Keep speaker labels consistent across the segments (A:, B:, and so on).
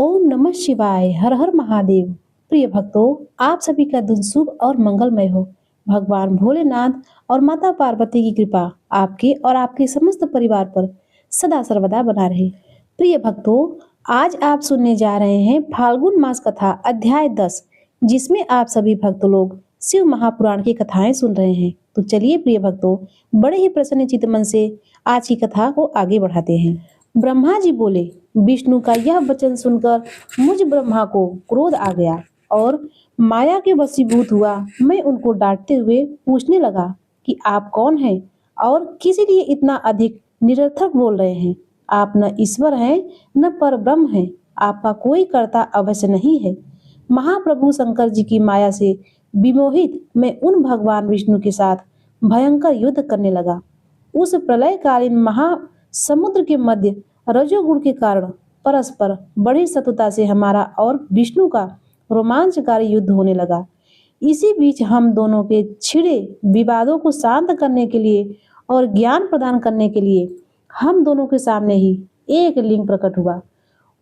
A: ओम नमः शिवाय। हर हर महादेव। प्रिय भक्तों, आप सभी का दिन शुभ और मंगलमय हो। भगवान भोलेनाथ और माता पार्वती की कृपा आपके और आपके समस्त परिवार पर सदा सर्वदा बना रहे। प्रिय भक्तों, आज आप सुनने जा रहे हैं फाल्गुन मास कथा अध्याय 10, जिसमें आप सभी भक्त लोग शिव महापुराण की कथाएं सुन रहे हैं। तो चलिए प्रिय भक्तों, बड़े ही प्रसन्न चित्त मन से आज की कथा को आगे बढ़ाते हैं। ब्रह्मा जी बोले, विष्णु का यह वचन सुनकर मुझ ब्रह्मा को क्रोध आ गया और माया के वशीभूत हुआ। मैं उनको डांटते हुए पूछने लगा कि आप कौन हैं और किस लिए इतना अधिक निरर्थक बोल रहे हैं। आप न ईश्वर हैं न पर ब्रह्म हैं। आपका कोई कर्ता अवश्य नहीं है। महाप्रभु शंकर जी की माया से विमोहित मैं उन भगवान विष्णु के साथ भयंकर युद्ध करने लगा। उस प्रलयकालीन महासमुद्र के मध्य रजोगुण के कारण परस्पर बड़ी शत्रुता से हमारा और विष्णु का रोमांचकारी युद्ध होने लगा। इसी बीच हम दोनों के छिड़े विवादों को शांत करने के लिए और ज्ञान प्रदान करने के लिए हम दोनों के सामने ही एक लिंग प्रकट हुआ।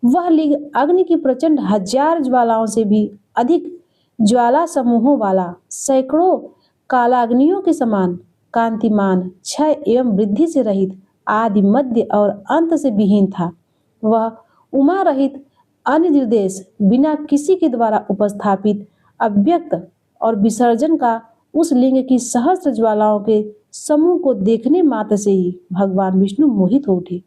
A: वह लिंग अग्नि की प्रचंड हजार ज्वालाओं से भी अधिक ज्वाला समूहों वाला, सैकड़ों कालाग्नियों के समान कांतिमान, क्षय एवं वृद्धि से रहित, आदि मध्य और अंत से विहीन था। वह उमा रहित, अनिर्देश, बिना किसी के द्वारा उपस्थापित, अव्यक्त और विसर्जन का उस लिंग की सहस्त्र ज्वालाओं के समूह को देखने मात्र से ही भगवान विष्णु मोहित हो उठे।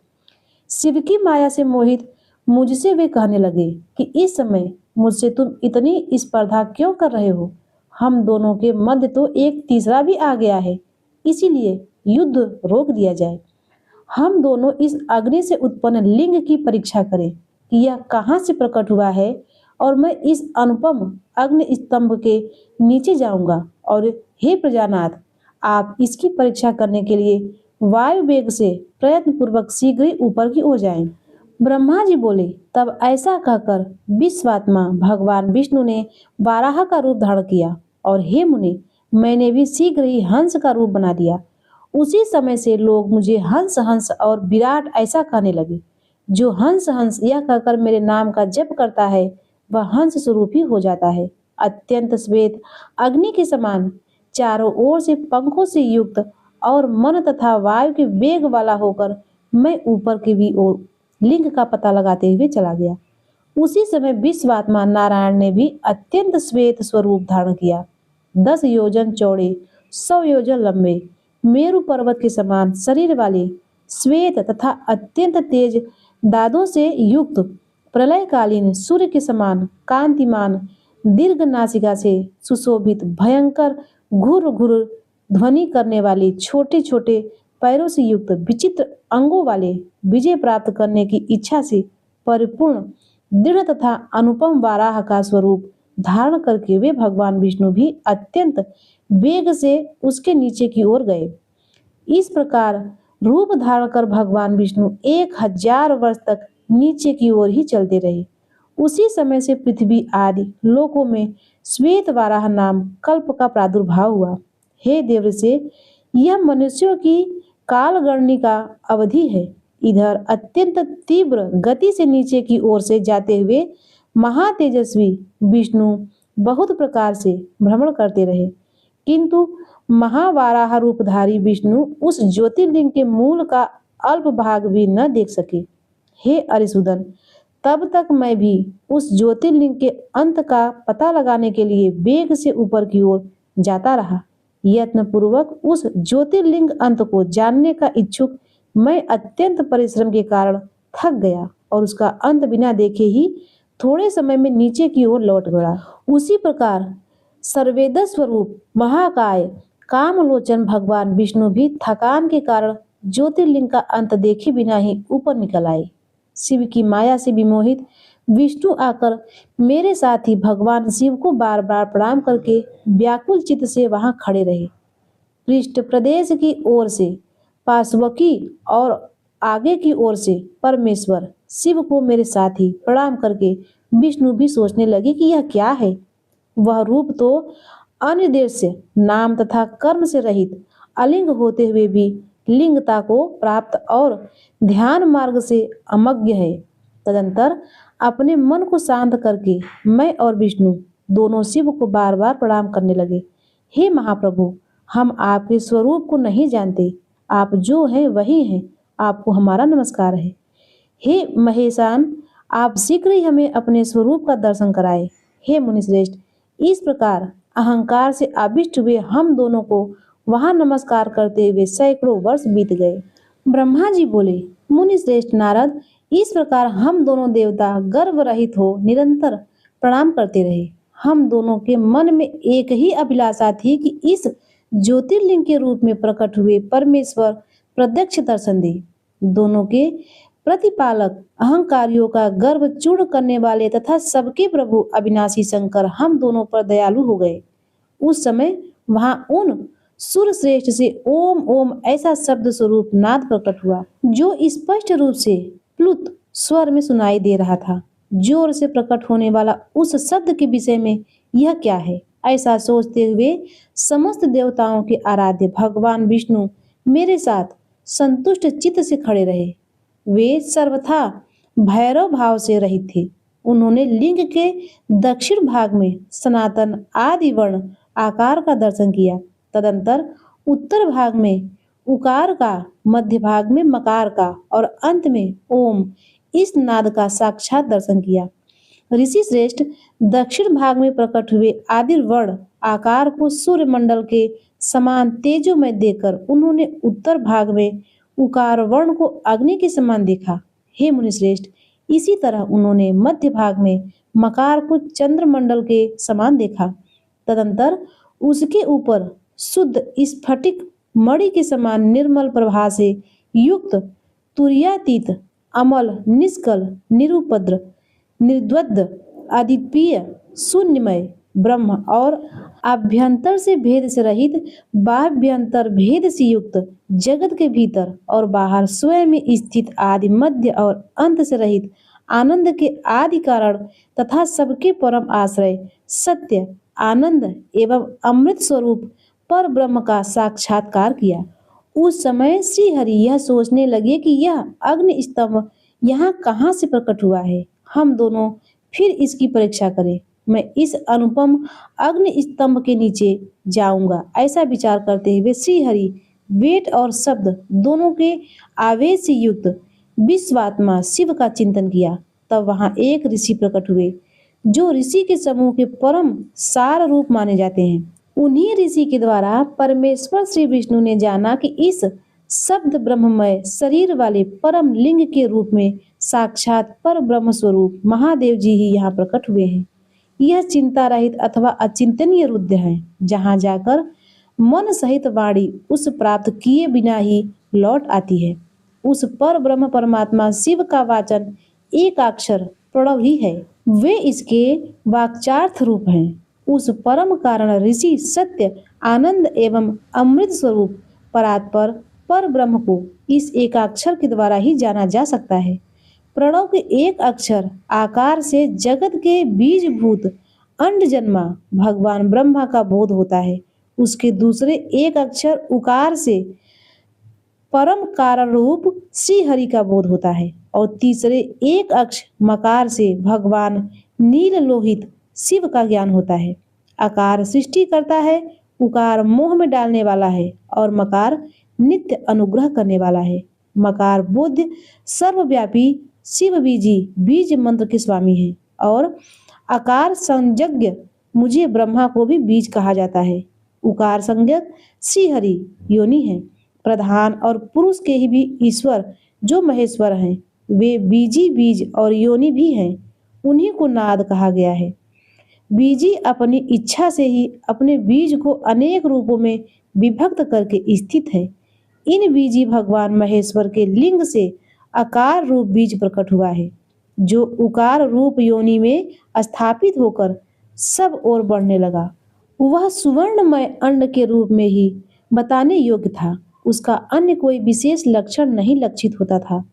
A: शिव की माया से मोहित मुझसे वे कहने लगे कि इस समय मुझसे तुम इतनी स्पर्धा क्यों कर रहे हो। हम दोनों के मध्य तो एक तीसरा भी आ गया है, इसीलिए युद्ध रोक दिया जाए। हम दोनों इस अग्नि से उत्पन्न लिंग की परीक्षा करें कि यह कहाँ से प्रकट हुआ है, और मैं इस अनुपम अग्नि स्तंभ के नीचे जाऊंगा। और हे प्रजानाथ, आप इसकी परीक्षा करने के लिए वायु वेग से प्रयत्न पूर्वक शीघ्र ही ऊपर की ओर जाएं। ब्रह्मा जी बोले। तब ऐसा कहकर विश्वात्मा भगवान विष्णु ने वाराह का रूप धारण किया और हे मुनि, मैंने भी शीघ्र ही हंस का रूप बना दिया। उसी समय से लोग मुझे हंस हंस और विराट ऐसा कहने लगे। जो हंस हंस यह कहकर मेरे नाम का जप करता है, वह हंस स्वरूप ही हो जाता है। अत्यंत श्वेत अग्नि के समान, चारों ओर से पंखों से युक्त और मन तथा वायु के वेग वाला होकर मैं ऊपर की भी ओर लिंग का पता लगाते हुए चला गया। उसी समय विश्वात्मा नारायण ने भी अत्यंत श्वेत स्वरूप धारण किया। 10 योजन चौड़े, 100 योजन लंबे, मेरु पर्वत के समान शरीर वाले, श्वेत तथा अत्यंत तेज दादों से युक्त, प्रलयकालीन सूर्य के समान कांतिमान, दीर्घ नासिका से सुशोभित, भयंकर घुर घुर ध्वनि करने वाले, छोटे छोटे पैरों से युक्त, विचित्र अंगों वाले, विजय प्राप्त करने की इच्छा से परिपूर्ण, दृढ़ तथा अनुपम वाराह का स्वरूप धारण करके वे भगवान विष्णु भी अत्यंत वेग से उसके नीचे की ओर गए। इस प्रकार रूप धारण कर भगवान विष्णु 1000 वर्ष तक नीचे की ओर ही चलते रहे। उसी समय से पृथ्वी आदि लोकों में श्वेत वाराह नाम कल्प का प्रादुर्भाव हुआ। हे देवऋषि, यह मनुष्यों की कालगणनी का अवधि है। इधर अत्यंत तीव्र गति से नीचे की ओर से जाते हुए महातेजस्वी विष्णु बहुत प्रकार से भ्रमण करते रहे, किंतु महावाराह रूपधारी विष्णु उस ज्योतिर्लिंग के मूल का अल्प भाग भी न देख सके। हे अरिसुदन, तब तक मैं भी उस ज्योतिर्लिंग के अंत का पता लगाने के लिए वेग से ऊपर की ओर जाता रहा। यत्न पूर्वक उस ज्योतिर्लिंग अंत को जानने का इच्छुक मैं अत्यंत परिश्रम के कारण थक गया और उसका अंत बिना देखे ही थोड़े समय में नीचे की ओर लौट गया। उसी प्रकार सर्वेद स्वरूप महाकाय कामलोचन भगवान विष्णु भी थकान के कारण ज्योतिर्लिंग का अंत देखे बिना ही ऊपर निकल आए। शिव की माया से विमोहित विष्णु आकर मेरे साथ ही भगवान शिव को बार बार प्रणाम करके व्याकुल चित्त से वहां खड़े रहे। पृष्ठ प्रदेश की ओर से पार्श्वकी और आगे की ओर से परमेश्वर शिव को मेरे साथ ही प्रणाम करके विष्णु भी सोचने लगे कि यह क्या है। वह रूप तो अनिर्देश्य, नाम तथा कर्म से रहित, अलिंग होते हुए भी लिंगता को प्राप्त और ध्यान मार्ग से अमग्य है। तदंतर अपने मन को शांत करके मैं और विष्णु दोनों शिव को बार बार प्रणाम करने लगे। हे महाप्रभु, हम आपके स्वरूप को नहीं जानते, आप जो हैं वही हैं, आपको हमारा नमस्कार है। हे महेशान, आप शीघ्र ही हमें अपने स्वरूप का दर्शन कराए। हे मुनिश्रेष्ठ, इस प्रकार अहंकार से आविष्ट हुए हम दोनों को वहां नमस्कार करते हुए सैकड़ों वर्ष बीत गए। ब्रह्मा जी बोले, मुनिश्रेष्ठ नारद, इस प्रकार हम दोनों देवता गर्व रहित हो निरंतर प्रणाम करते रहे। हम दोनों के मन में एक ही अभिलाषा थी कि इस ज्योतिर्लिंग के रूप में प्रकट हुए परमेश्वर प्रत्यक्ष दर्शन दे। दोनों के प्रतिपालक अहंकारियों का गर्व चूर्ण करने वाले तथा सबके प्रभु अविनाशी शंकर हम दोनों पर दयालु हो गए। उस समय वहां उन सुर श्रेष्ठ से ओम ओम ऐसा शब्द स्वरूप नाद प्रकट हुआ, जो स्पष्ट रूप से प्लुत स्वर में सुनाई दे रहा था। जोर से प्रकट होने वाला उस शब्द के विषय में यह क्या है, ऐसा सोचते हुए समस्त देवताओं के आराध्य भगवान विष्णु मेरे साथ संतुष्ट चित्त से खड़े रहे। वे सर्वथा भैरव भाव से रहित थे। उन्होंने लिंग के दक्षिण भाग में सनातन आदि वर्ण आकार का दर्शन किया। तदंतर उत्तर भाग में उकार का, मध्य भाग में मकार का और अंत में ओम इस नाद का साक्षात दर्शन किया। ऋषि श्रेष्ठ, दक्षिण भाग में प्रकट हुए आदि वर्ण आकार को सूर्य मंडल के समान तेजोमय देखकर उन्होंने उत्तर भाग में उकार वर्ण को अग्नि के समान देखा। हे मुनिश्रेष्ठ, इसी तरह उन्होंने मध्य भाग में मकार को चंद्रमंडल के समान देखा। तदंतर उसके ऊपर शुद्ध स्फटिक मणि के समान निर्मल प्रभा से युक्त तुर्यातीत अमल निष्कल निरुपद्र निर्द्वंद अद्वितीय शून्यमय ब्रह्म और आभ्यंतर से भेद से रहित बाह्यंतर भेद से युक्त जगत के भीतर और बाहर स्वयं में स्थित आदि मध्य और अंत से रहित आनंद के आदि कारण तथा सबके परम आश्रय सत्य आनंद एवं अमृत स्वरूप पर ब्रह्म का साक्षात्कार किया। उस समय श्री हरि यह सोचने लगे कि यह अग्नि स्तंभ यहाँ कहाँ से प्रकट हुआ है। हम दोनों फिर इसकी परीक्षा करें। मैं इस अनुपम अग्नि स्तंभ के नीचे जाऊंगा। ऐसा विचार करते हुए श्री हरि वेद और शब्द दोनों के आवेश से युक्त विश्वात्मा शिव का चिंतन किया। तब वहां एक ऋषि प्रकट हुए, जो ऋषि के समूह के परम सार रूप माने जाते हैं। उन्हीं ऋषि के द्वारा परमेश्वर श्री विष्णु ने जाना कि इस शब्द ब्रह्ममय शरीर वाले परम लिंग के रूप में साक्षात पर ब्रह्म स्वरूप महादेव जी ही यहाँ प्रकट हुए हैं। यह चिंता रहित अथवा अचिंतनीय रुद्र है, जहाँ जाकर मन सहित वाणी उस प्राप्त किए बिना ही लौट आती है। उस पर ब्रह्म परमात्मा शिव का वाचन एक अक्षर प्रणव ही है। वे इसके वाक्चार्थ रूप हैं। उस परम कारण ऋषि सत्य आनंद एवं अमृत स्वरूप परात्पर पर ब्रह्म को इस एकाक्षर के द्वारा ही जाना जा सकता है। प्रणव के एक अक्षर आकार से जगत के बीजभूत अंड जन्मा भगवान ब्रह्मा का बोध होता है। उसके दूसरे एक अक्षर उकार से परम कारण रूप श्री हरि का बोध होता है और तीसरे एक अक्ष मकार से भगवान नील लोहित शिव का ज्ञान होता है। आकार सृष्टि करता है, उकार मोह में डालने वाला है और मकार नित्य अनुग्रह करने वाला है। मकार बोध सर्वव्यापी शिव बीजी बीज मंत्र के स्वामी है और आकार संज्ञ मुझे ब्रह्मा को भी बीज कहा जाता है। उकार संज्ञक श्री हरि योनि है। प्रधान और पुरुष के ही भी ईश्वर जो महेश्वर हैं, वे बीजी बीज और योनि भी हैं। उन्हीं को नाद कहा गया है। बीजी अपनी इच्छा से ही अपने बीज को अनेक रूपों में विभक्त करके स्थित है। इन बीजी भगवान महेश्वर के लिंग से आकार रूप बीज प्रकट हुआ है, जो उकार रूप योनि में स्थापित होकर सब ओर बढ़ने लगा। वह सुवर्णमय अंड के रूप में ही बताने योग्य था। उसका अन्य कोई विशेष लक्षण नहीं लक्षित होता था।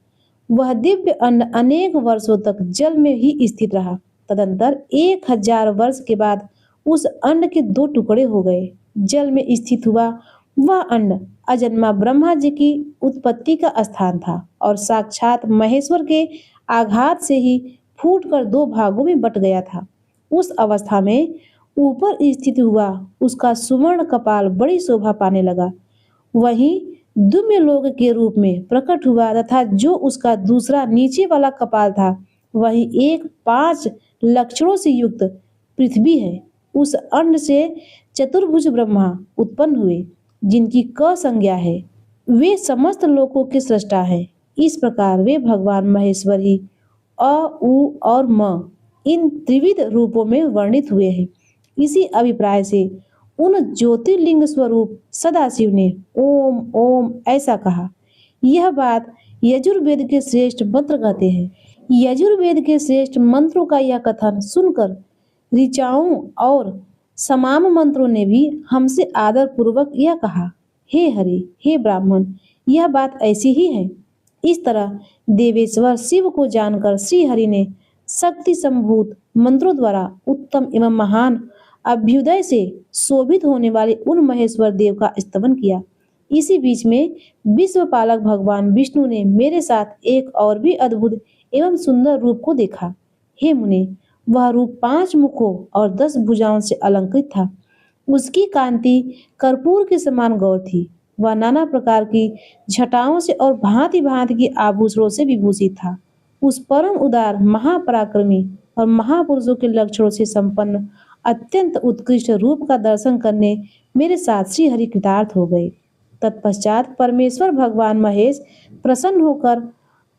A: वह दिव्य अंड अनेक वर्षों तक जल में ही स्थित रहा। तदंतर 1000 वर्ष के बाद उस अंड के 2 टुकड़े हो गए। जल में स्थित हुआ वह अंड अजन्मा ब्रह्मा जी की उत्पत्ति का स्थान था और साक्षात महेश्वर के आघात से ही फूटकर दो भागों में बट गया था। उस अवस्था में ऊपर स्थित हुआ उसका सुवर्ण कपाल बड़ी शोभा पाने लगा। वहीं दुम्य लोक के रूप में प्रकट हुआ तथा जो उसका दूसरा नीचे वाला कपाल था वही एक 5 लक्षणों से युक्त पृथ्वी है। उस अन्न से चतुर्भुज ब्रह्मा उत्पन्न हुए जिनकी क संज्ञा है। वे समस्त लोकों के सृष्टा हैं। इस प्रकार वे भगवान महेश्वर ही अ उ और म इन त्रिविध रूपों में वर्णित हुए हैं। इसी अभिप्राय से उन ज्योतिर्लिंग स्वरूप सदाशिव ने ओम ओम ऐसा कहा। यह बात यजुर्वेद के श्रेष्ठ मंत्र कहते हैं। यजुर्वेद के श्रेष्ठ मंत्रों का यह कथन सुनकर ऋचाओं और समाम मंत्रों ने भी हमसे आदर पूर्वक यह कहा, हे हरि, हे ब्राह्मण, यह बात ऐसी ही है। इस तरह देवेश्वर शिव को जानकर श्री हरि ने शक्ति संभूत मंत्रों द्वारा उत्तम एवं महान अभ्युदय से शोभित होने वाले उन महेश्वर देव का स्तवन किया। इसी बीच में विश्वपालक भगवान विष्णु ने मेरे साथ एक और भी अद्भुत एवं सुंदर रूप को देखा। हे मुने, वह रूप 5 मुखों और 10 भुजाओं से अलंकृत था। उसकी कांति कर्पूर के समान गौर थी। वह नाना प्रकार की छटाओं से और भांति भांति के आभूषणों से विभूषित था। उस परम उदार महापराक्रमी और महापुरुषों के लक्षणों से संपन्न अत्यंत उत्कृष्ट रूप का दर्शन करने मेरे साथ श्री हरि कृतार्थ हो गए। तत्पश्चात परमेश्वर भगवान महेश प्रसन्न होकर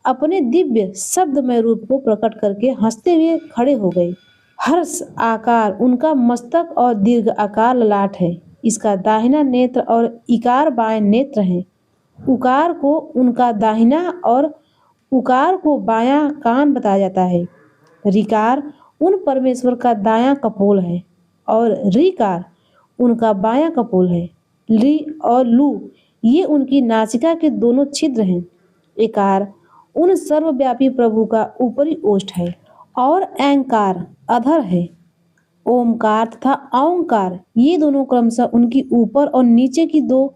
A: अपने दिव्य शब्दमय रूप को प्रकट करके हंसते हुए खड़े हो गए। हर्ष आकार उनका मस्तक और दीर्घ आकार ललाट है। इसका दाहिना नेत्र और इकार बाएं नेत्र है। उकार को उनका दाहिना और उकार को बायां कान बताया जाता है। ऋकार उन परमेश्वर का दायां कपोल है और ऋकार उनका बायां कपोल है। ली और लू ये उनकी नासिका के दोनों छिद्र हैं। एकार उन सर्वव्यापी प्रभु का ऊपरी ओष्ठ है और ऐंकार अधर है। ओमकार तथा औंकार ये दोनों क्रमशः उनकी ऊपर और नीचे की 2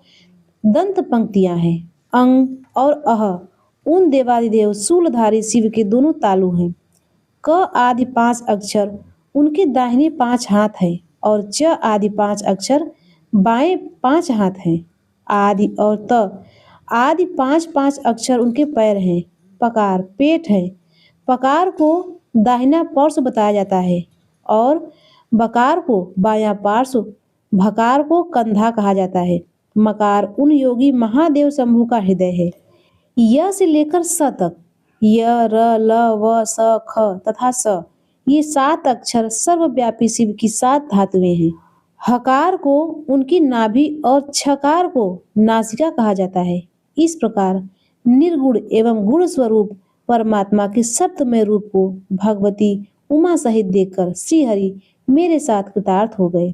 A: दंत पंक्तियां हैं। अंग और अह उन देवादिदेव शूलधारी शिव के दोनों तालु हैं। क आदि 5 अक्षर उनके दाहिने 5 हाथ हैं और च आदि 5 अक्षर बाएं 5 हाथ हैं। आदि और त आदि 5 अक्षर उनके पैर हैं। पकार पेट है। पकार को दाहिना पार्श्व बताया जाता है और बकार को बायां पार्श्व, भकार को कंधा कहा जाता है। मकार उन योगी महादेव शंभु का हृदय है। य से लेकर स तक य, र, ल, व, स, ख तथा स ये 7 अक्षर सर्वव्यापी शिव की 7 धातुएं हैं। हकार को उनकी नाभि और छकार को नासिका कहा जाता है। इस प्रकार निर्गुण एवं गुण स्वरूप परमात्मा के सप्तमय रूप को भगवती उमा सहित देखकर श्री हरि मेरे साथ कृतार्थ हो गए।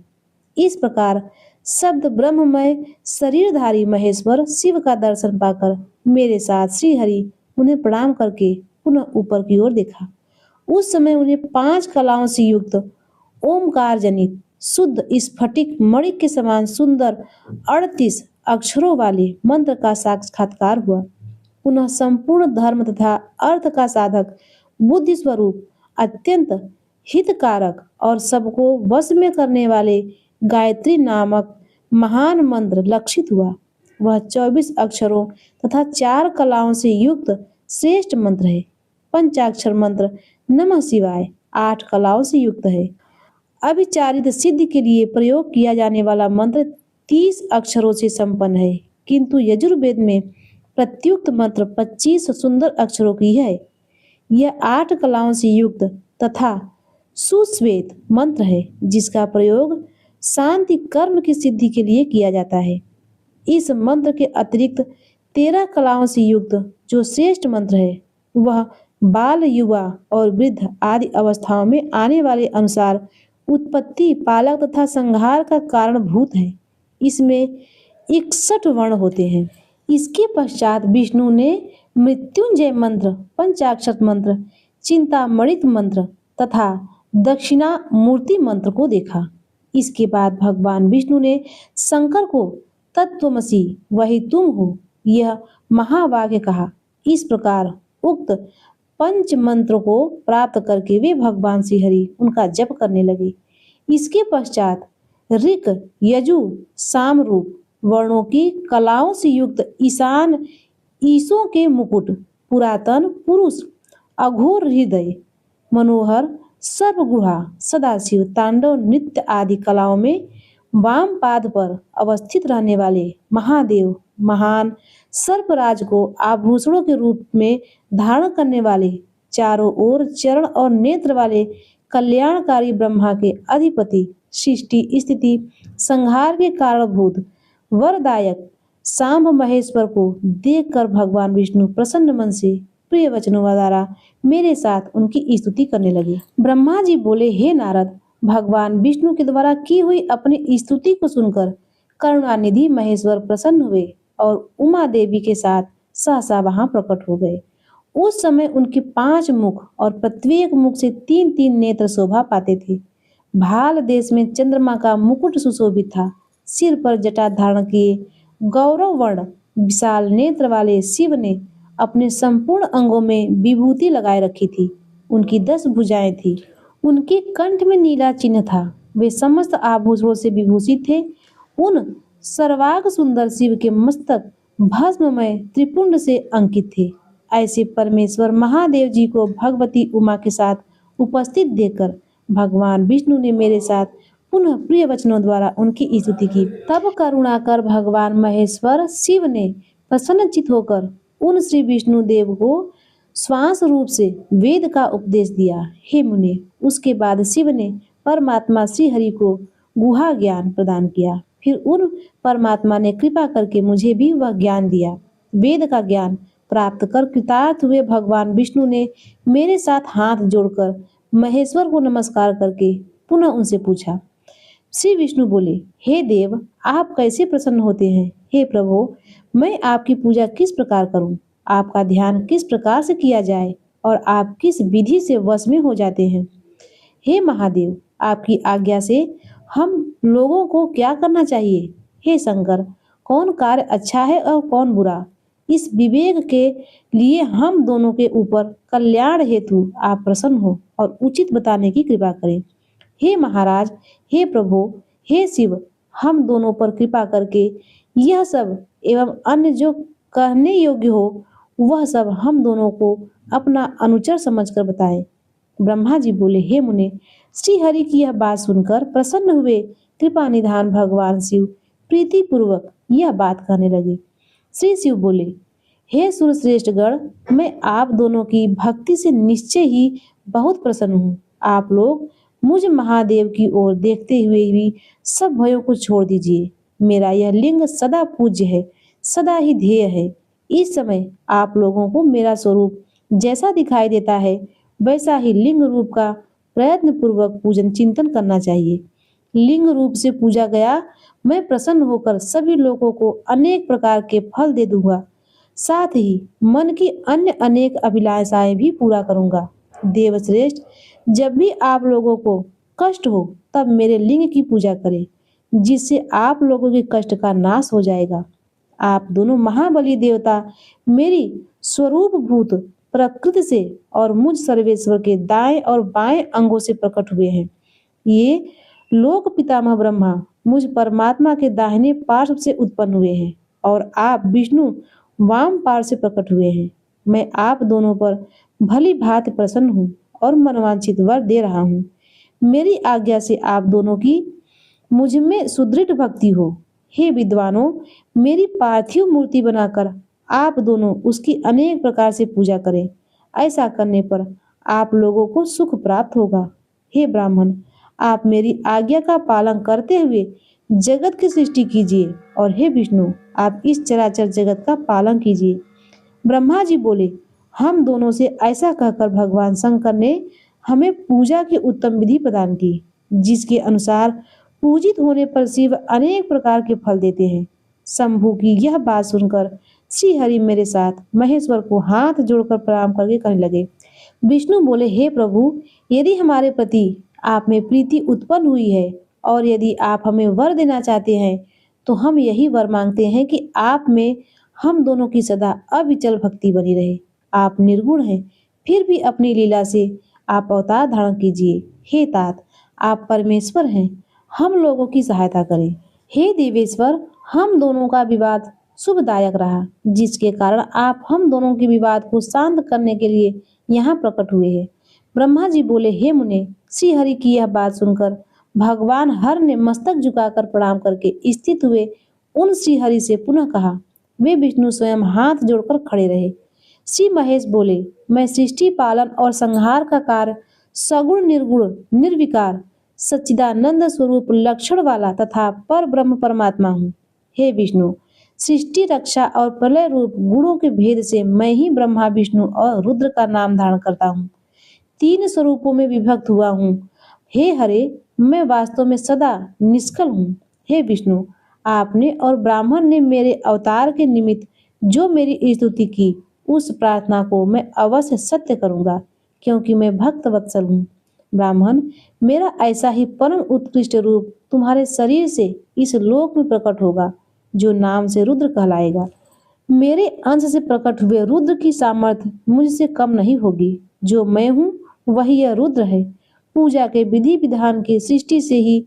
A: इस प्रकार शब्द ब्रह्ममय शरीरधारी महेश्वर शिव का दर्शन पाकर मेरे साथ श्री हरि उन्हें प्रणाम करके पुनः ऊपर की ओर देखा। उस समय उन्हें 5 कलाओं से युक्त ओमकार जनित शुद्ध स्फटिक मणि के समान सुंदर 38 अक्षरों वाले मंत्र का साक्षात्कार हुआ। पुनः संपूर्ण धर्म तथा अर्थ का साधक बुद्धि स्वरूप अत्यंत हितकारक और सबको वश में करने वाले गायत्री नामक महान मंत्र लक्षित हुआ। वह 24 अक्षरों तथा 4 कलाओं से युक्त श्रेष्ठ मंत्र है। पंचाक्षर मंत्र नमः शिवाय 8 कलाओं से युक्त है। अभिचारित सिद्धि के लिए प्रयोग किया जाने वाला मंत्र 30 अक्षरों से संपन्न है, किंतु यजुर्वेद में प्रत्युक्त मंत्र 25 सुंदर अक्षरों की है। यह 8 कलाओं से युक्त तथा सुश्वेत मंत्र है, जिसका प्रयोग शांति कर्म की सिद्धि के लिए किया जाता है। इस मंत्र के अतिरिक्त 13 कलाओं से युक्त जो श्रेष्ठ मंत्र है, वह बाल, युवा और वृद्ध आदि अवस्थाओं में आने वाले अनुसार उत्पत्ति, पालक तथा संहार का कारण भूत है। इसमें 61 वर्ण होते हैं। इसके पश्चात विष्णु ने मृत्युंजय मंत्र, पंचाक्षर मंत्र, चिंतामणित मंत्र तथा दक्षिणा मूर्ति मंत्र को देखा। इसके बाद भगवान विष्णु ने शंकर को तत्वमसि वही तुम हो यह महावाक्य कहा। इस प्रकार उक्त पंच मंत्र को प्राप्त करके वे भगवान श्री हरि उनका जप करने लगे। इसके पश्चात ऋक, यजु, साम रूप वर्णों की कलाओं से युक्त ईशान ईसों के मुकुट, पुरातन पुरुष, अघोर हृदय, मनोहर, सर्वगुहा, सदाशिव, तांडव नृत्य आदि कलाओं में वाम पाद पर अवस्थित रहने वाले महादेव, महान सर्पराज को आभूषणों के रूप में धारण करने वाले, चारों ओर चरण और नेत्र वाले कल्याणकारी ब्रह्मा के अधिपति, सृष्टि स्थिति संहार के कारणभूत वरदायक सांब महेश्वर को देखकर भगवान विष्णु प्रसन्न मन से प्रिय वचनों द्वारा मेरे साथ उनकी स्तुति करने लगे। ब्रह्मा जी बोले, हे नारद, भगवान विष्णु के द्वारा की हुई अपनी स्तुति को सुनकर करुणानिधि महेश्वर प्रसन्न हुए और उमा देवी के साथ सहसा वहां प्रकट हो गए। उस समय उनके 5 मुख और प्रत्येक मुख से 3-3 नेत्र शोभा पाते थे। भाल देश में चंद्रमा का मुकुट सुशोभित था। सिर पर जटा धारण किए गौरव वर्ण विशाल नेत्र वाले शिव ने अपने संपूर्ण अंगों में विभूति लगाए रखी थी। उनकी 10 भुजाएं थी। उनके कंठ में नीला चिन्ह था। वे समस्त आभूषणों से विभूषित थे। उन सर्वांग सुंदर शिव के मस्तक भस्ममय त्रिपुंड से अंकित थे। ऐसे परमेश्वर महादेव जी को भगवती उमा के साथ उपस्थित देखकर भगवान विष्णु ने मेरे साथ पुनः प्रिय वचनों द्वारा उनकी स्तुति की। तब करुणा कर भगवान महेश्वर शिव ने प्रसन्नचित होकर उन श्री विष्णु देव को श्वास रूप से वेद का उपदेश दिया। हे मुने, उसके बाद शिव ने परमात्मा श्री हरि को गुहा ज्ञान प्रदान किया। फिर उन परमात्मा ने कृपा करके मुझे भी वह ज्ञान दिया। वेद का ज्ञान प्राप्त कर कृतार्थ हुए भगवान विष्णु ने मेरे साथ हाथ जोड़कर महेश्वर को नमस्कार करके पुनः उनसे पूछा। श्री विष्णु बोले, हे देव, आप कैसे प्रसन्न होते हैं? हे प्रभु, मैं आपकी पूजा किस प्रकार करूं? आपका ध्यान किस प्रकार से किया जाए और आप किस विधि से वश में हो जाते हैं? हे महादेव, आपकी आज्ञा से हम लोगों को क्या करना चाहिए? हे शंकर, कौन कार्य अच्छा है और कौन बुरा? इस विवेक के लिए हम दोनों के ऊपर कल्याण हेतु आप प्रसन्न हो और उचित बताने की कृपा करें। हे महाराज, हे प्रभु, हे शिव, हम दोनों पर कृपा करके यह सब एवं अन्य जो कहने योग्य हो वह सब हम दोनों को अपना अनुचर समझकर बताएं। ब्रह्मा जी बोले, हे मुने, श्री हरि की यह बात सुनकर प्रसन्न हुए कृपा निधान भगवान शिव प्रीति पूर्वक यह बात कहने लगे। श्री शिव बोले, हे सुरश्रेष्ठ गण, मैं आप दोनों की भक्ति से निश्चय ही बहुत प्रसन्न हूँ। आप लोग मुझ महादेव की ओर देखते हुए भी सब भयों को छोड़ दीजिए। मेरा यह लिंग सदा पूज्य है, सदा ही ध्येय है। इस समय आप लोगों को मेरा स्वरूप जैसा दिखाई देता है वैसा ही लिंग रूप का प्रयत्न पूर्वक पूजन चिंतन करना चाहिए। लिंग रूप से पूजा गया मैं प्रसन्न होकर सभी लोगों को अनेक प्रकार के फल दे दूंगा। साथ ही मन की अन्य अनेक अभिलाषाएं भी पूरा करूंगा। देवश्रेष्ठ, जब भी आप लोगों को कष्ट हो तब मेरे लिंग की पूजा करें, जिससे आप लोगों के कष्ट का नाश हो जाएगा। आप दोनों महाबली देवता मेरी स्वरूप भूत प्रकृति से और मुझ सर्वेश्वर के दाएं और बाएं अंगों से प्रकट हुए हैं। ये लोक पितामह ब्रह्मा मुझ परमात्मा के दाहिने पार्श्व से उत्पन्न हुए हैं और आप विष्णु वाम पार्श्व से प्रकट हुए हैं। मैं आप दोनों पर भली भांति प्रसन्न हूँ और मनवांछित वर दे रहा हूँ। मेरी आज्ञा से आप दोनों की मुझ में सुदृढ़ भक्ति हो। हे विद्वानों, मेरी पार्थिव मूर्ति बनाकर आप दोनों उसकी अनेक प्रकार से पूजा करें। ऐसा करने पर आप लोगों को सुख प्राप्त होगा। हे ब्राह्मण, आप मेरी आज्ञा का पालन करते हुए जगत की सृष्टि कीजिए और हे विष्णु, आप इस चराचर जगत का पालन कीजिए। ब्रह्मा जी बोले, हम दोनों से ऐसा कहकर भगवान शंकर ने हमें पूजा की उत्तम विधि प्रदान की, जिसके अनुसार पूजित होने पर शिव अनेक प्रकार के फल देते हैं। शंभु की यह बात सुनकर श्री हरि मेरे साथ महेश्वर को हाथ जोड़कर प्रणाम करके कहने लगे। विष्णु बोले, हे प्रभु, यदि हमारे प्रति आप में प्रीति उत्पन्न हुई है और यदि आप हमें वर देना चाहते हैं तो हम यही वर मांगते हैं कि आप में हम दोनों की सदा अविचल भक्ति बनी रहे। आप निर्गुण हैं, फिर भी अपनी लीला से आप अवतार धारण कीजिए। हे तात, आप परमेश्वर हैं, हम लोगों की सहायता करें। हे देवेश्वर, हम दोनों का विवाद शुभदायक रहा, जिसके कारण आप हम दोनों के विवाद को शांत करने के लिए यहाँ प्रकट हुए हैं। ब्रह्मा जी बोले, हे मुने, श्री हरि की यह बात सुनकर भगवान हर ने मस्तक झुकाकर प्रणाम करके स्थित हुए उन श्री हरि से पुनः कहा। वे विष्णु स्वयं हाथ जोड़कर खड़े रहे। श्री महेश बोले, मैं सृष्टि पालन और संहार का कार्य सगुण निर्गुण निर्विकार सच्चिदानंद स्वरूप लक्षण वाला तथा पर ब्रह्म परमात्मा हूँ। हे विष्णु, सृष्टि रक्षा और प्रलय रूप गुणों के भेद से मैं ही ब्रह्मा विष्णु और रुद्र का नाम धारण करता हूँ। तीन स्वरूपों में विभक्त हुआ हूँ। हे हरे, मैं वास्तव में सदा निष्कल हूँ। हे विष्णु, आपने और ब्राह्मण ने मेरे अवतार के निमित्त जो मेरी स्तुति की, उस प्रार्थना को मैं अवश्य सत्य करूंगा, क्योंकि मैं भक्त वत्सल हूँ। ब्राह्मण, मेरा ऐसा ही परम उत्कृष्ट रूप तुम्हारे शरीर से इस लोक में प्रकट होगा, जो नाम से रुद्र कहलाएगा। मेरे अंश से प्रकट हुए रुद्र की सामर्थ्य मुझसे कम नहीं होगी। जो मैं हूँ वही यह रुद्र है। पूजा के विधि विधान की सृष्टि से ही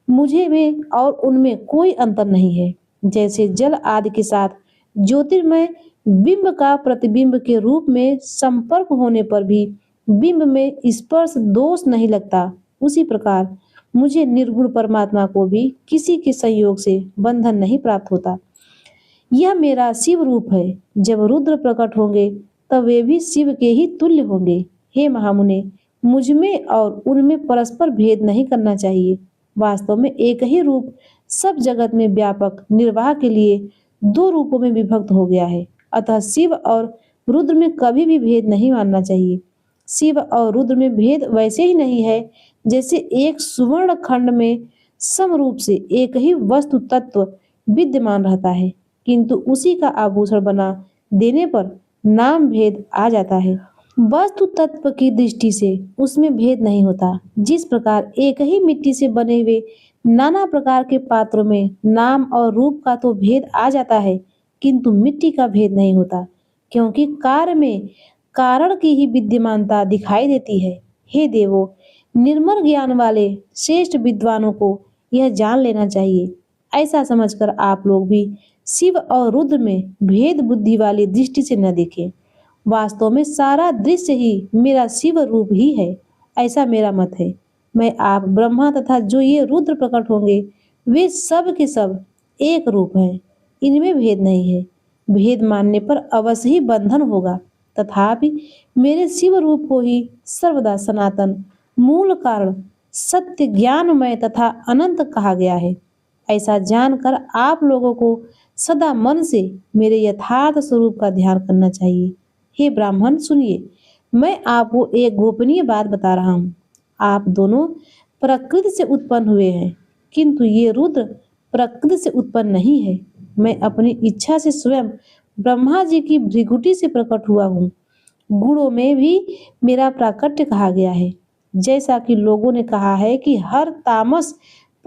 A: मुझे में और उनमें कोई अंतर नहीं है। जैसे जल आदि के साथ ज्योतिर्मय बिंब का प्रतिबिंब के रूप में संपर्क होने पर भी बिंब में स्पर्श दोष नहीं लगता, उसी प्रकार मुझे निर्गुण परमात्मा को भी किसी के संयोग से बंधन नहीं प्राप्त होता। यह मेरा शिव रूप है। जब रुद्र प्रकट होंगे तब वे भी शिव के ही तुल्य होंगे। हे महामुने, मुझ में और उनमें परस्पर भेद नहीं करना चाहिए। वास्तव में एक ही रूप सब जगत में व्यापक निर्वाह के लिए दो रूपों में विभक्त हो गया है। अतः शिव और रुद्र में कभी भी भेद नहीं मानना चाहिए। शिव और रुद्र में भेद वैसे ही नहीं है जैसे एक सुवर्ण खंड में समरूप से एक ही वस्तु तत्व विद्यमान रहता है, किंतु उसी का आभूषण बना देने पर नाम भेद आ जाता है। वस्तु तत्व की दृष्टि से उसमें भेद नहीं होता। जिस प्रकार एक ही मिट्टी से बने हुए नाना प्रकार के पात्रों में नाम और रूप का तो भेद आ जाता है, किंतु मिट्टी का भेद नहीं होता, क्योंकि कार्य में कारण की ही विद्यमानता दिखाई देती है। हे देवो, निर्मल ज्ञान वाले श्रेष्ठ विद्वानों को यह जान लेना चाहिए। ऐसा समझकर आप लोग भी शिव और रुद्र में भेद बुद्धि वाली दृष्टि से न देखें। वास्तव में सारा दृश्य ही मेरा शिव रूप ही है, ऐसा मेरा मत है। मैं आप ब्रह्मा तथा जो ये रुद्र प्रकट होंगे वे सब के सब एक रूप हैं, इनमें भेद नहीं है। भेद मानने पर अवश्य ही बंधन होगा। तथापि मेरे शिव रूप को ही सर्वदा सनातन मूल कारण सत्य ज्ञानमय तथा अनंत कहा गया है। ऐसा जानकर आप लोगों को सदा मन से मेरे यथार्थ स्वरूप का ध्यान करना चाहिए। हे ब्राह्मण, सुनिए, मैं आपको एक गोपनीय बात बता रहा हूँ। आप दोनों प्रकृति से उत्पन्न हुए हैं, किंतु ये रुद्र प्रकृति से उत्पन्न नहीं है। मैं अपनी इच्छा से स्वयं ब्रह्मा जी की भृगुटी से प्रकट हुआ हूँ। गुणों में भी मेरा प्राकट्य कहा गया है। जैसा कि लोगों ने कहा है कि हर तामस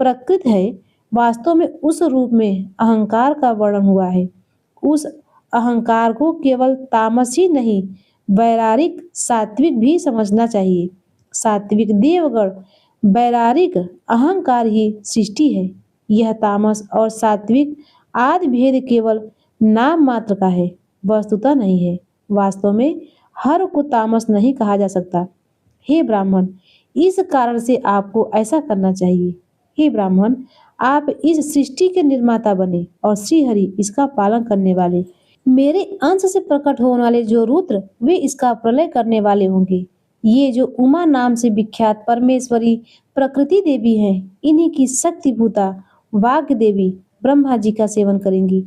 A: प्रकृति है, वास्तव में उस रूप में अहंकार का वर्णन हुआ है। उस अहंकार को केवल तामस ही नहीं, वैरारिक सात्विक भी समझना चाहिए। सात्विक देवगण, वैरारिक अहंकार ही सृष्टि है। यह तामस और सात्विक आदि भेद केवल नाम मात्र का है, वस्तुतः नहीं है। वास्तव में हर को तामस नहीं कहा जा सकता। हे ब्राह्मण, इस कारण से आपको ऐसा करना चाहिए। हे ब्राह्मण, आप इस सृष्टि के निर्माता बने और श्री हरि इसका पालन करने वाले। मेरे अंश से प्रकट होने वाले जो रुद्र, वे इसका प्रलय करने वाले होंगे। ये जो उमा नाम से विख्यात परमेश्वरी प्रकृति देवी हैं, इन्हीं की शक्ति भूता वाग्य देवी ब्रह्मा जी का सेवन करेंगी।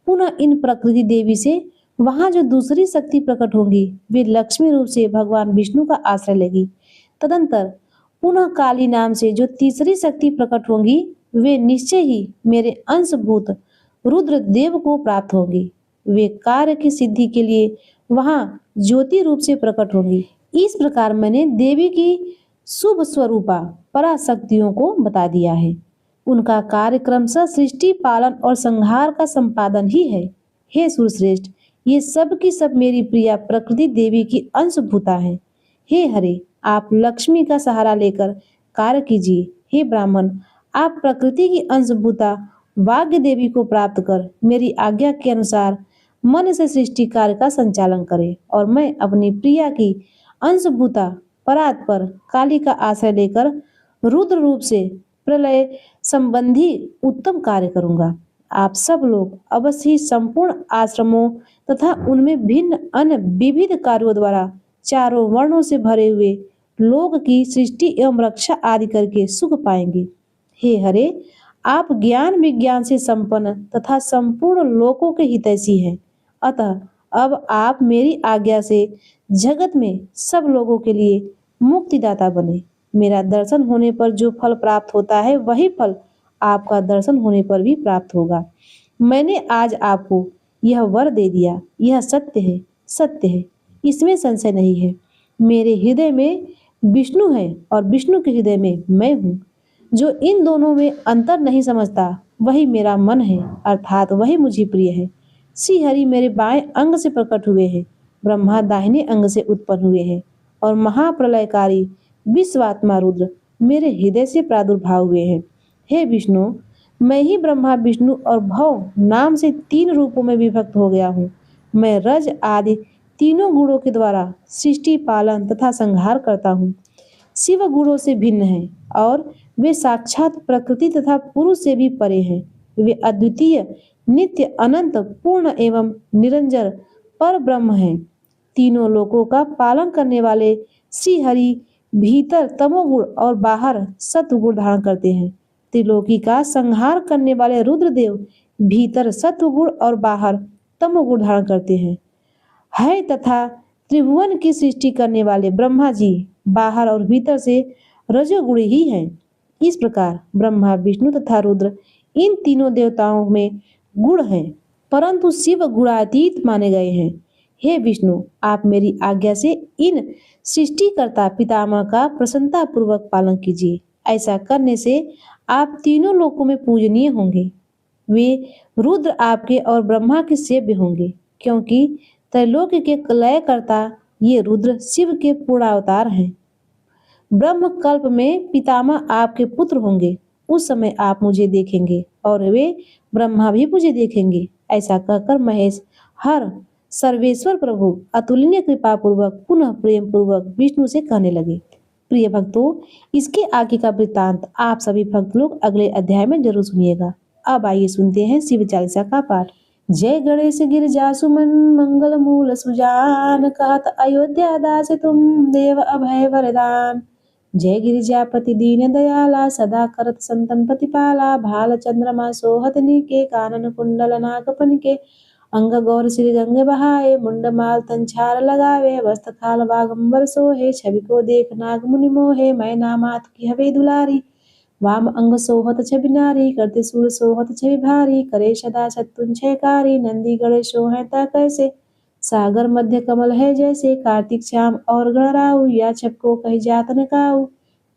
A: पुनः इन प्रकृति देवी से वहां जो दूसरी शक्ति प्रकट होंगी, वे लक्ष्मी रूप से भगवान विष्णु का आश्रय लेगी। तदंतर पुनः काली नाम से जो तीसरी शक्ति प्रकट होंगी, वे निश्चय ही मेरे अंशभूत रुद्र देव को प्राप्त होंगी। वे कार्य की सिद्धि के लिए वहां ज्योति रूप से प्रकट होंगी। इस प्रकार मैंने देवी की शुभ स्वरूपा पराशक्तियों को बता दिया है। उनका कार्यक्रम सृष्टि पालन और संहार का संपादन ही है। हे सुरश्रेष्ठ, ये सब की सब मेरी प्रिया प्रकृति देवी की अंशभूता है। हे हरे, आप लक्ष्मी का सहारा लेकर कार्य कीजिए। हे ब्राह्मण, आप प्रकृति की अंशभूता वाग्य देवी को प्राप्त कर मेरी आज्ञा के अनुसार मन से सृष्टि कार्य का संचालन करें और मैं अपनी प्रिया की अंशभूता परात पर काली का आश्रय लेकर रुद्र रूप से प्रलय संबंधी उत्तम कार्य करूंगा। आप सब लोग अवश्य ही संपूर्ण आश्रमों तथा उनमें भिन्न अन्य विविध कार्यों द्वारा चारों वर्णों से भरे हुए लोक की सृष्टि एवं रक्षा आदि करके सुख पाएंगे। हे हरे, आप ज्ञान विज्ञान से संपन्न तथा संपूर्ण लोकों के हितैषी हैं। अतः अब आप मेरी आज्ञा से जगत में सब लोगों के लिए मुक्तिदाता बने। मेरा दर्शन होने पर जो फल प्राप्त होता है वही फल आपका दर्शन होने पर भी प्राप्त होगा। मैंने आज आपको यह वर दे दिया, यह सत्य है, सत्य है, इसमें संशय नहीं है। मेरे हृदय में विष्णु है और विष्णु के हृदय में मैं हूँ। जो इन दोनों में अंतर नहीं समझता वही मेरा मन है, अर्थात वही मुझे प्रिय है। श्री हरि मेरे बाएं अंग से प्रकट हुए हैं, ब्रह्मा दाहिने अंग से उत्पन्न हुए हैं और महाप्रलयकारी विश्वात्मा रुद्र मेरे हृदय से प्रादुर्भाव हुए हैं। हे विष्णु, मैं ही ब्रह्मा विष्णु और भव नाम से तीन रूपों में विभक्त हो गया हूँ। मैं रज आदि तीनों गुणों के द्वारा सृष्टि पालन तथा संहार करता हूँ। शिव गुणों से भिन्न है और वे साक्षात प्रकृति तथा पुरुष से भी परे हैं। वे अद्वितीय नित्य अनंत पूर्ण एवं निरंजन पर ब्रह्म हैं। तीनों लोकों का पालन करने वाले श्री हरि भीतर तमोगुण और बाहर सत्वगुण धारण करते हैं। त्रिलोकी का संहार करने वाले रुद्रदेव भीतर सत्वगुण और बाहर तमोगुण धारण करते हैं। है तथा त्रिभुवन की सृष्टि करने वाले ब्रह्मा जी बाहर और भीतर से रजोगुणी ही हैं। इस प्रकार ब्रह्मा विष्णु तथा रुद्र इन तीनों देवताओं में गुण हैं, परंतु शिव गुणातीत माने गए हैं। हे विष्णु, आप मेरी आज्ञा से इन सृष्टिकर्ता पितामह का प्रसन्नता पूर्वक पालन कीजिए। ऐसा करने से आप तीनों लोकों में पूजनीय होंगे। वे रुद्र आपके और ब्रह्मा के सेव्य होंगे, क्योंकि त्रैलोक्य के लयकर्ता ये रुद्र शिव के पूर्णावतार हैं। ब्रह्म कल्प में पितामह आपके पुत्र होंगे। उस समय आप मुझे देखेंगे और वे ब्रह्मा भी मुझे देखेंगे। ऐसा कहकर महेश हर सर्वेश्वर प्रभु अतुलनीय कृपा पूर्वक पुनः प्रेम पूर्वक विष्णु से कहने लगे। प्रिय भक्तों, इसके आगे का वृत्तांत आप सभी भक्त लोग अगले अध्याय में जरूर सुनिएगा। अब आइए सुनते हैं शिव चालीसा का पाठ। जय गणेश गिरिजा सुमन मंगल मूल सुजान, कहत अयोध्या दास तुम देव अभय वरदान। जय गिरिजापति दीन दयाला, सदा करत संतन प्रतिपाला। भाल चंद्रमा सोहत के कानन कुंडल नागपन के। अंग गौर श्री गंगे बहाए, मुंड माल तंछार लगावे। वस्त्र खाल बागंबर सोहे, छवि को देख नाग मुनि मोहे। मैं नामात की हवे दुलारी, वाम अंग सोहत छवि नारी। करते सूर सोहत छवि भारी, करे सदा शत्रुंजयकारी। नंदी गणेश सोहता कैसे, सागर मध्य कमल है जैसे। कार्तिक श्याम और गणराऊ, या छप को कही जात न काऊ।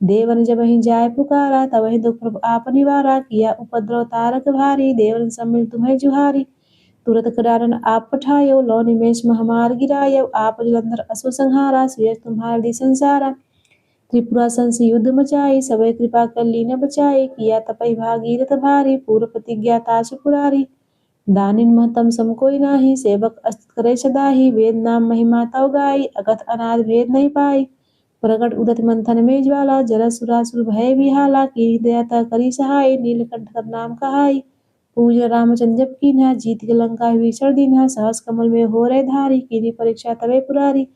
A: देवन जब ही जाय पुकारा, तब ही दुख प्रभु आप निवारा। किया उपद्रव तारक भारी, देवन सम्मिल तुम्हें जुहारी। तुरत करारन आप पठायो, लौ निमेष महामार गिरायो। आप जलंधर असुर संहारा, सुयश तुम्हार दी संसारा। त्रिपुरा संस युद्ध मचाई, सबय कृपा कर लीन बचाई। किया तपई भागीरथ भारी, पूर्व प्रतिज्ञा ताश पुरारी। दानिन महतम सम कोई नाही, सेवक अस्तित करे सदाही। वेद नाम महिमा तव गाई, अगत अनाद भेद नहीं पाई। प्रगट उदत मंथन में ज्वाला, जल सुरासुर भय विहाला। की दया करी सहाय, नीलकंठ तब नाम कहाई। पूज रामचंद्र जप कीन्हा, जीत के लंका विचर दीन्हा। सहस कमल में हो रहे धारी, कीनी परीक्षा तवे पुरारी।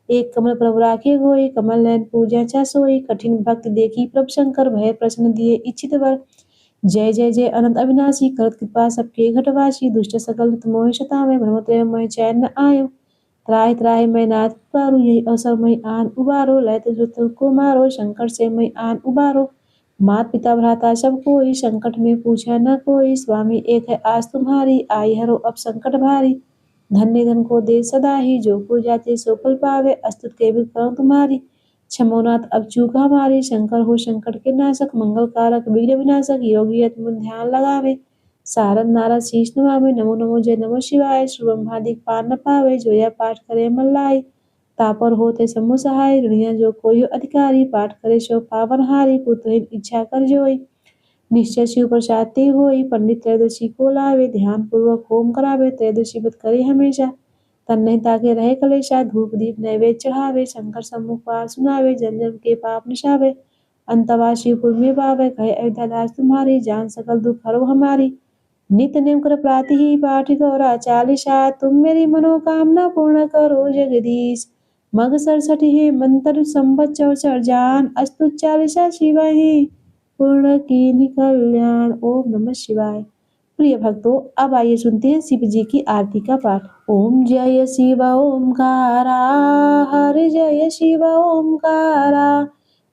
A: एक कमल प्रभु राखे गोई, कमल नयन पूजा चा सोई। कठिन भक्त देखी प्रभु शंकर, भय प्रश्न दिए इच्छित वर। जय जय जय अनंत अविनाशी, करत कृपा सबके घटवासी। दुष्ट सकल मोह शतावे, भ्रमत्रय मोह चैन न आयो। त्राहि त्राहि मैं नाथ पुकारू, यही अवसर मैं आन उबारो। लयत दुष्ट को मारो, संकट से मैं आन उबारो। मात पिता भ्राता सब कोई, संकट में पूछा न कोई। स्वामी एक है आस तुम्हारी, आई हरो अब संकट भारी। धन्य धन को दे सदा ही, जो को जाते सो फल पावे। अस्तुत के भी करो तुम्हारी, क्षमोनाथ अब चूक हमारी। शंकर हो संकट के नाशक, मंगल कारक विघ्न विनाशक। योगी मन ध्यान लगावे, सारद नारद शीश नवावे, नमो नमो जय नमः शिवाय। श्री ब्रह्मादिक पार न पावे, जो यह पाठ करे मन लाए। तापर होते समूह सहाय, ऋणिया जो कोई अधिकारी। पाठ करे सो पावन हारी, पुत्रहीन इच्छा कर जोई। निश्चय शिव प्रसाद ते होई, पंडित त्रयोदशी को लावे। ध्यान पूर्वक होम करावे, त्रयोदशी व्रत करे हमेशा। तन नहीं ताके रहे कलेशा, धूप दीप नैवेद्य चढ़ावे। शंकर सम्मुख पाठ सुनावे, जन जन के पाप निशावे। अंतवा शिवपुर में पावे, कहे अयोध्या दास तुम्हारी। जान सकल दुख हरो हमारी। नित्य नेम कर प्राति ही पाठ गौरा चालीसा। तुम मेरी मनोकामना पूर्ण करो जगदीश। मग 67 है मंत्र संवत 64 जान। अस्तु चालीसा शिवा ही पूर्ण की कल्याण। ओम नमः शिवाय। प्रिय भक्तों, अब आइए सुनते हैं शिव जी की आरती का पाठ। ओम जय शिव ओमकारा, हर जय शिव ओमकारा।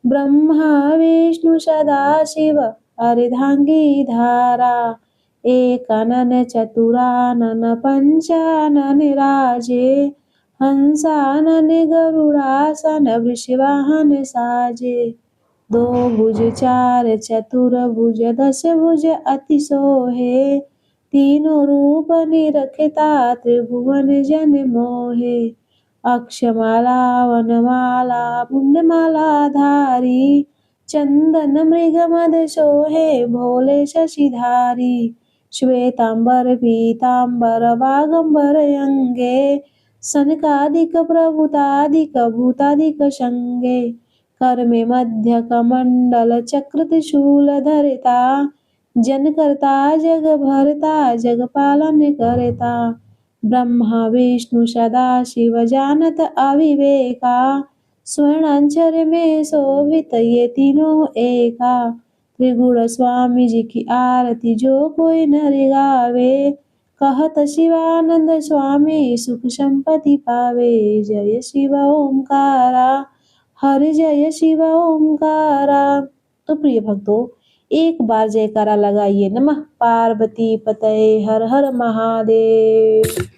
A: ब्रह्मा विष्णु सदा शिव, अर्धांगी धारा। एकानन चतुरानन पंचानन राजे। हंसानन गरुड़ासन वृषवाहन साजे। दो भुज चार चतुर्भुज, दस भुज अति सोहे। तीनों रूप निरखता, त्रिभुवन जन मोहे। अक्षमाला वनमाला पुण्यमाला धारी। चंदन मृग मद सोहे, भोले शशिधारी। श्वेतांबर पीतांबर बागंबर अंगे। सनकादिक प्रभुतादिक भूतादिक संगे। कर में मध्य कमंडल चक्र त्रिशूल धरता। जन करता जग भरता, जग पालन करता। ब्रह्मा विष्णु सदा शिव जानत अविवेका। स्वर्णाक्षर में शोभित ये तीनों एका। त्रिगुण स्वामी जी की आरती जो कोई नर गावे। कहत शिवानंद स्वामी सुख संपत्ति पावे। जय शिव ओमकारा, हर जय शिव ओमकारा। तो प्रिय भक्तों, एक बार जयकारा लगाइए। नमः पार्वती पतये हर हर महादेव।